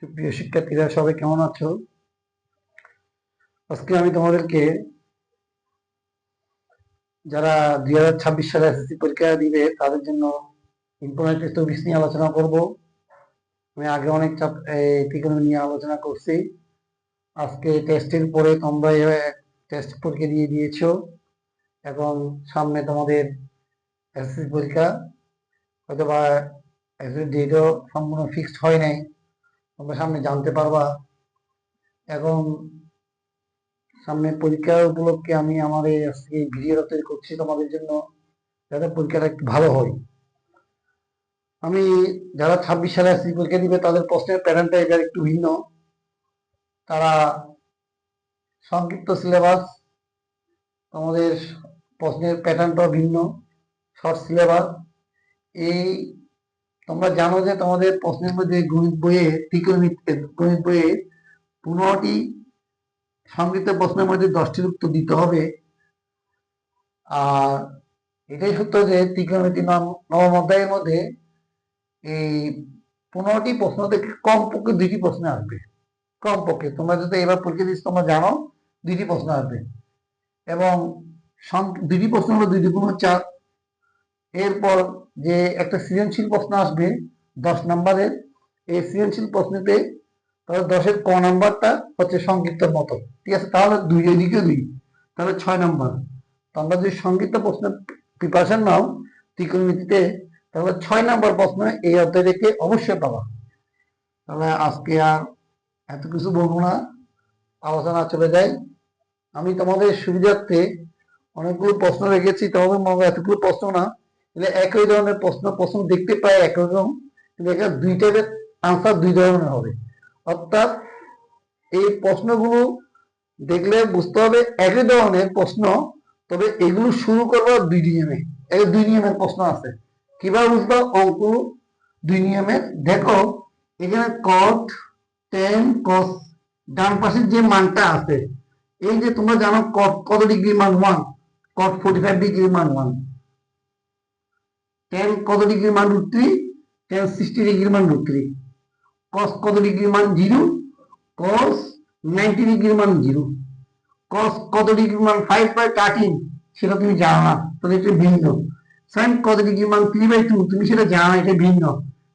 সুপ্রিয় শিক্ষার্থীরা সবাই কেমন আছো? আজকে আমি তোমাদেরকে যারা 2026 সালে এসএসসি পরীক্ষা দিবে তাদের জন্য ইম্পর্টেন্ট টেস্ট অফিস নিয়ে আলোচনা করব। আমি আগে অনেক ত্রিকোণমিতি নিয়ে আলোচনা করছি। আজকে টেস্টের পরে তোমরা টেস্ট পরীক্ষা দিয়ে দিয়েছো, এখন সামনে তোমাদের এসএসসি পরীক্ষা, হয়তো বা ডেটও সম্পূর্ণ ফিক্সড হয় নাই, তোমরা সামনে জানতে পারবা। এখন সামনে পরীক্ষা উপলক্ষে আমি আমার এই ভিডিওটা তৈরি করছি তোমাদের জন্য, যাতে পরীক্ষাটা একটু ভালো হয়। আমি যারা 26 সালে এসএসসি পরীক্ষা দিবে তাদের প্রশ্নের প্যাটার্নটা এবার একটু ভিন্ন। তারা সংক্ষিপ্ত সিলেবাস, তোমাদের প্রশ্নের প্যাটার্নটাও ভিন্ন, শর্ট সিলেবাস। এই তোমরা জানো যে তোমাদের প্রশ্নের মধ্যে গণিত বইয়ে গণিত বইয়ে 15টি সংক্ষিপ্ত প্রশ্নের মধ্যে 10টির উত্তর দিতে হবে। আর এটাই সত্য যে ত্রিকোণমিতি নবম অধ্যায়ের মধ্যে এই 15টি প্রশ্ন থেকে কমপক্ষে 2টি প্রশ্ন আসবে। কমপক্ষে তোমরা যদি এবার পরীক্ষা দিচ্ছ তোমরা জানো 2টি প্রশ্ন আসবে, এবং 2টি প্রশ্ন হলো 2 গুণ 4। এরপর যে একটা সৃজনশীল প্রশ্ন আসবে 10 নম্বরের, এই সৃজনশীল প্রশ্নতে তাহলে 10-এর ক নাম্বারটা হচ্ছে সংক্ষিপ্তের মতো, ঠিক আছে? তাহলে 2 এদিকে 2, তাহলে 6 নাম্বার। তোমরা যদি সংক্ষিপ্ত প্রশ্নের প্রিপারেশন নাও ত্রিকোণমিতিতে, তাহলে 6 নাম্বার প্রশ্ন এই অধ্যায় থেকে অবশ্যই পাবা। তাহলে আজকে আর এত কিছু বলবো না, আলোচনা চলে যায়। আমি তোমাদের সুবিধার্থে অনেকগুলো প্রশ্ন রেখেছি, তোমাদের মনে এতগুলো প্রশ্ন না, এগুলো একই ধরনের প্রশ্ন দেখতে প্রায় একই রকম, কিন্তু এখানে 2 টাইপের আনসার 2 ধরনের হবে। অর্থাৎ এই প্রশ্নগুলো দেখলে বুঝতে হবে একই ধরনের প্রশ্ন, তবে এগুলো শুরু করবো 2 নিয়মে। এই 2 নিয়মের প্রশ্ন আছে, কিভাবে বুঝবো? অঙ্ক 2 নিয়মের। দেখো এখানে cot tan cos, ডান পাশের যে মানটা আছে, এই যে তোমরা জানো cot কত ডিগ্রি মান 1, cot 45 ডিগ্রি মান 1, tan কত ডিগ্রি মান √3, tan 60 ডিগ্রি মান √3, cos কত ডিগ্রি মান 0, cos 90 ডিগ্রি মান 0, cos কত ডিগ্রি মান 5/13, সেটা তুমি জানো না, তাহলে এটা ভিন্ন। sin কত ডিগ্রি মান 3/2, তুমি সেটা জানো না, এটা ভিন্ন।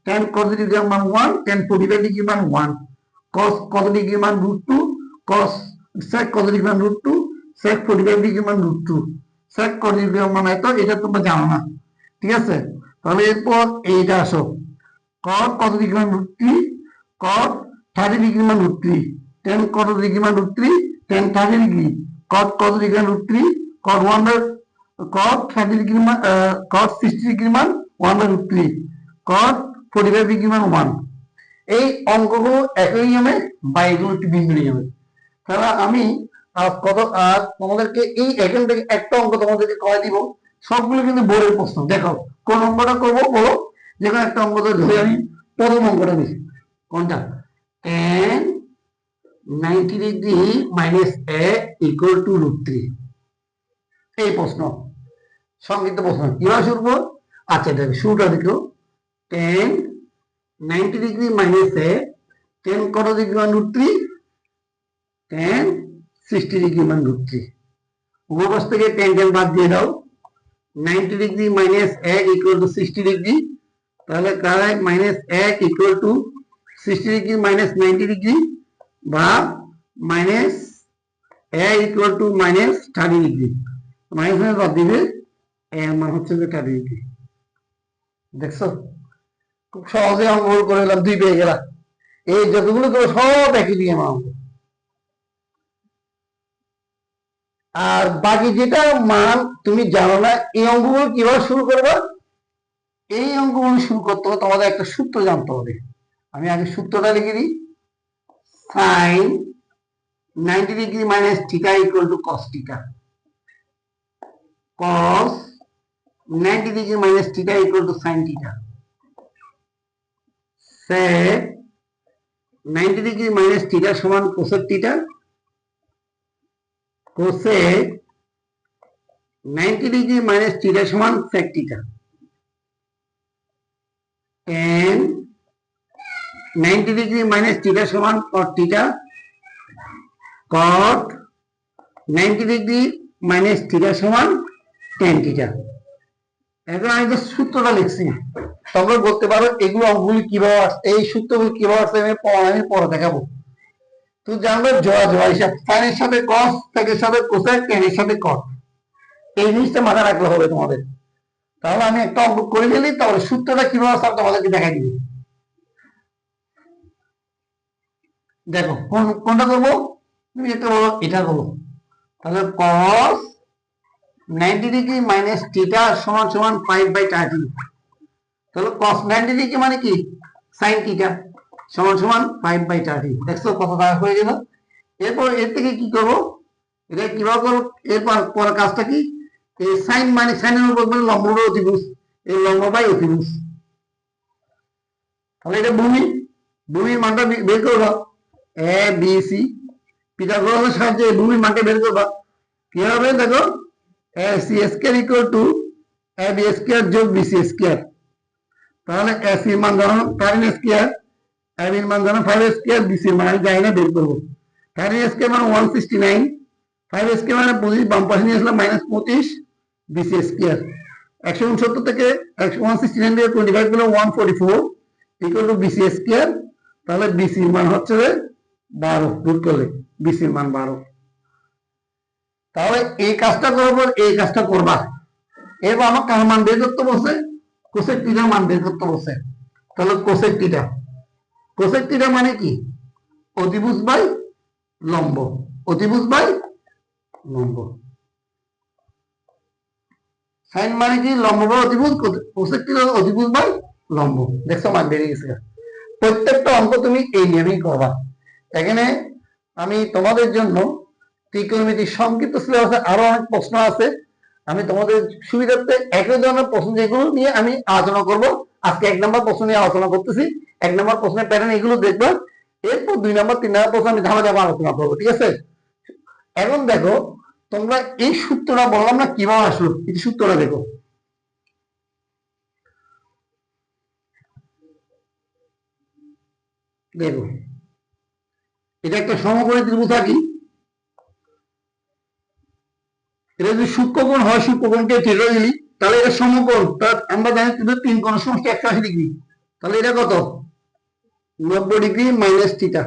tan কত ডিগ্রি মান 1, tan 45 ডিগ্রি মান 1, cos কত ডিগ্রি মান √2, cos sec কত ডিগ্রি মান √2, sec 45 ডিগ্রি মান √2, sec কত ডিগ্রি মান এত, এটা তোমরা জানো না, ঠিক আছে? তাহলে এরপর এইটা আসো, cot কত ডিগ্রি মান √3, cot 30 ডিগ্রি মান √3, tan কত ডিগ্রি মান √3, tan 30 ডিগ্রি, cot কত ডিগ্রি মান √3, cot 30 ডিগ্রি মান cot 60 ডিগ্রি মান 1/√3, cot 45 ডিগ্রি মান 1। এই অঙ্কগুলো একই নিয়মে বা এগুলো একটু ভিন্ন নিয়মে। তাহলে আমি আর তোমাদেরকে এই এখান থেকে একটা অঙ্ক তোমাদেরকে করে দিব, সবগুলো কিন্তু বোর্ডের প্রশ্ন। দেখো কোন অঙ্কটা করবো বলো, যেখানে একটা অঙ্ক ধরে আমি প্রথম অঙ্কটা দিই, কোনটা? tan 90 degree minus a equal to √3, এই প্রশ্ন সংক্ষিপ্ত প্রশ্ন। কিভাবে শুরু? আচ্ছা দেখো শুরুটা দেখো, tan 90 degree minus a, tan কত ডিগ্রি মান √3, tan 60 ডিগ্রি মান √3। উভয় পাশ থেকে tan বাদ দিয়ে দাও, 90 degree minus 1 equal to 60 degree, তাহলে কারাই minus 1 equal to 60 degree minus 90 degree, বা minus 1 equal to minus 30 degree. Minus বাদ দিবে, এর মান হচ্ছে 30 ডিগ্রি। দেখছো খুব সহজে অঙ্ক করে এলাম, 2 পেয়ে গেলাম। এই যতগুলো করো সব একই নিয়ম অঙ্ক। আর বাকি যেটা মান তুমি জানো না, এই অঙ্কগুলো কিভাবে শুরু করবা? এই অঙ্কগুলো শুরু করতে হবে তোমাদের একটা সূত্র জানতে হবে। আমি আগে সূত্রটা লিখে দিই, sin 90 degree minus theta equal to cos theta, cos 90 degree minus theta equal to sin theta, sec 90 degree minus theta সমান cosec theta, cosec 90 degree minus theta সমান sec theta, tan 90 degree minus theta সমান কট theta, কট 90 degree minus theta সমান tan theta. এখন আমি তো সূত্রটা লিখছি, তোমরা বলতে পারো এগুলো অঙ্কগুলি কিভাবে আসছে, এই সূত্রগুলো কিভাবে আসছে আমি পরে দেখাবো। তো জানবে জয়া জয়া হিসাব, সাইনের সাথে কস, সেকের সাথে কোসেক, টেনের সাথে কট, এই জিনিসটা মাথায় রাখলে হবে তোমাদের। তাহলে আমি একটা অঙ্ক করে দিলি, তাহলে সূত্রটা কিভাবে আসছে তোমাদেরকে দেখাই দিবি। দেখো কোনটা করবো, তুমি একটা বলো, এটা বলো। তাহলে কস 90 ডিগ্রি মাইনাস থিটা সমান সমান 5/30। তাহলে cos 90 ডিগ্রি মানে কি, sin থিটা সমান সমান 5/30। দেখছো কত টাকা হয়ে গেল। এরপর এর থেকে কি করব, এটা কিভাবে করব, এরপর পরের কাজটা কি, এই sin মানে সাইনের উপর মানে লম্ব বাই অতিভুজ, এই লম্ব বাই অতিভুজ। তাহলে এটা ভূমির মানটা বের করবা, এ বি সি, পিথাগোরাসের সাহায্যে ভূমির মানটা বের করবা। কি হবে দেখো, A C square equal to A B square যোগ বি সি স্কয়ার। তাহলে এ সি মান জানো 13 স্কয়ার, এ বি মান জানো 5 স্কয়ার, বি সি মান আমি জানি না, বের করব। 13 স্কয়ার মানে 169, 5 স্কয়ার মানে 25, বাম পাশে নিয়ে আসলাম -25, বি সি স্কয়ার। 169 থেকে 169 থেকে 25 গেলে 144 equal to B C square. তাহলে বি সি মান হচ্ছে 12, রুট করলে বি সি মান 12। তাহলে এই কাজটা করার পর এই কাজটা করবা। এরপর আমার কার মান বের করতে বলছে, কোসেক থিটার মান বের করতে বলছে। তাহলে কোসেক থিটা, কোসেক থিটা মানে কি, অতিভুজ বাই লম্ব, অতিভুজ বাই লম্ব। সাইন মানে কি, লম্ব বাই অতিভুজ, কোসেক থিটা অতিভুজ বাই লম্ব। দেখছো মান বেরিয়ে গেছে। প্রত্যেকটা অঙ্ক তুমি এই নিয়মেই করবা। এখানে আমি তোমাদের জন্য ত্রিকোণমিতির সংক্ষিপ্ত সিলেবাসে আরো অনেক প্রশ্ন আছে, আমি তোমাদের সুবিধার্থে একই ধরনের প্রশ্ন যেগুলো নিয়ে আমি আলোচনা করব। আজকে 1 নম্বর প্রশ্ন নিয়ে আলোচনা করতেছি, 1 নম্বর প্রশ্নের প্যাটার্ন এগুলো দেখবা। এরপর 2 নম্বর 3 নম্বর প্রশ্ন আমি ধাপে ধাপে আলোচনা করবো, ঠিক আছে। এখন দেখো তোমরা এই সূত্রটা বললাম না কিভাবে আসলো, এই সূত্রটা দেখো। দেখো এটা একটা সমকোণী ত্রিভুজ আঁকি, এটা যদি সূক্ষ্মকোণ হয়, সূক্ষ্মকোণকে থিটা দিলি, তাহলে এটা সমকোণ, তার আমরা জানি তিন কোণের সমষ্টি 180 ডিগ্রি। তাহলে এটা কত, 90 ডিগ্রি মাইনাস থিটা।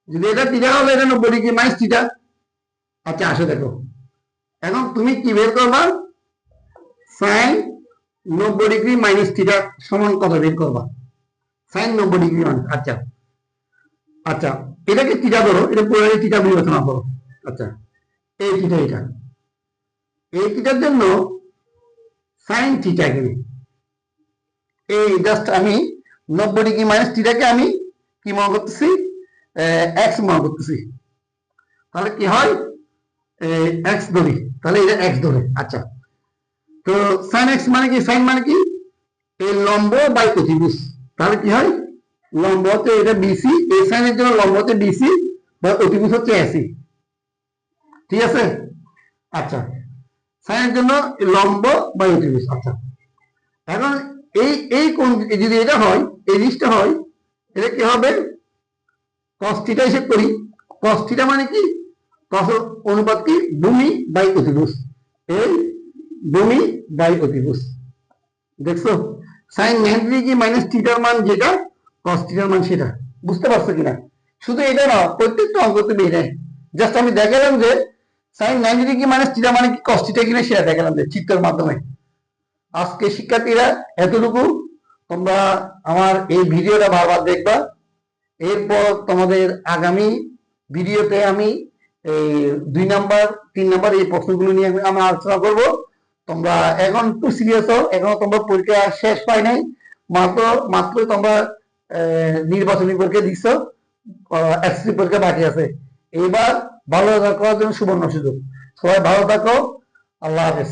যদি এটা থিটা হলে এটা 90 ডিগ্রি মাইনাস থিটা। আচ্ছা আসো দেখো, এখন তুমি কি বের করবা, সাইন 90 ডিগ্রি মাইনাস থিটা সমান কত বের করবা, সাইন 90 ডিগ্রি মান। আচ্ছা আচ্ছা, এটাকে থিটা ধরো, এটা পুরো থিটা বিবেচনা করো। আচ্ছা এই থিটা, এটা এই থিটার জন্য সাইন থিটা, এখানে এই জাস্ট আমি 90 ডিগ্রি মাইনাস থিটাকে আমি কি মনে করতেছি, এক্স মনে করতেছি। তাহলে কি হয়, এক্স ধরি, তাহলে এটা এক্স ধরে। আচ্ছা তো সাইন এক্স মানে কি, সাইন মানে কি, এই লম্ব বাই অতিভুজ। তাহলে কি হয়, লম্ব হচ্ছে এটা বিসি, এই সাইনের জন্য লম্ব হচ্ছে বিসি বা অতিভুজ হচ্ছে এসি, ঠিক আছে। আচ্ছা সাইনের জন্য লম্ব বাই অতিভুজ। আচ্ছা এখন এই এই কোণ যদি এটা হয়, এই জিনিসটা হয়, এটা কি হবে, cos থিটা হিসেব করি। cos থিটা মানে কি, cos অনুপাত কি, ভূমি বাই অতিভুজ, এই ভূমি বাই অতিভুজ। দেখছো সাইন 90 ডিগ্রি মাইনাস থিটার মান যেটা, cos থিটার মান সেটা। বুঝতে পারছো কিনা, শুধু এটা না, প্রত্যেকটা অঙ্ক তুমি এটাই, জাস্ট আমি দেখালাম যে সাইন 90 ডিগ্রি মাইনাস থিটা মানে কি, cos থিটা কিনা সেটা দেখালাম যে চিত্রের মাধ্যমে। আজকে শিক্ষার্থীরা এতটুকু, তোমরা আমার এই ভিডিওটা বারবার দেখবা। এরপর তোমাদের আগামী ভিডিওতে আমি এই 2 নাম্বার 3 নাম্বার এই প্রশ্নগুলো নিয়ে আমি আলোচনা করব। তোমরা এখন একটু সিরিয়াস হও, এখনো তোমরা পরীক্ষা শেষ পাই নাই, মাত্র মাত্র তোমরা নির্বাচনী পরীক্ষা দিচ্ছ, এসএসসি পরীক্ষা বাকি আছে। এবার ভালো রেজাল্ট করার জন্য সুবর্ণ সুযোগ। সবাই ভালো থাকো, আল্লাহ হাফেজ।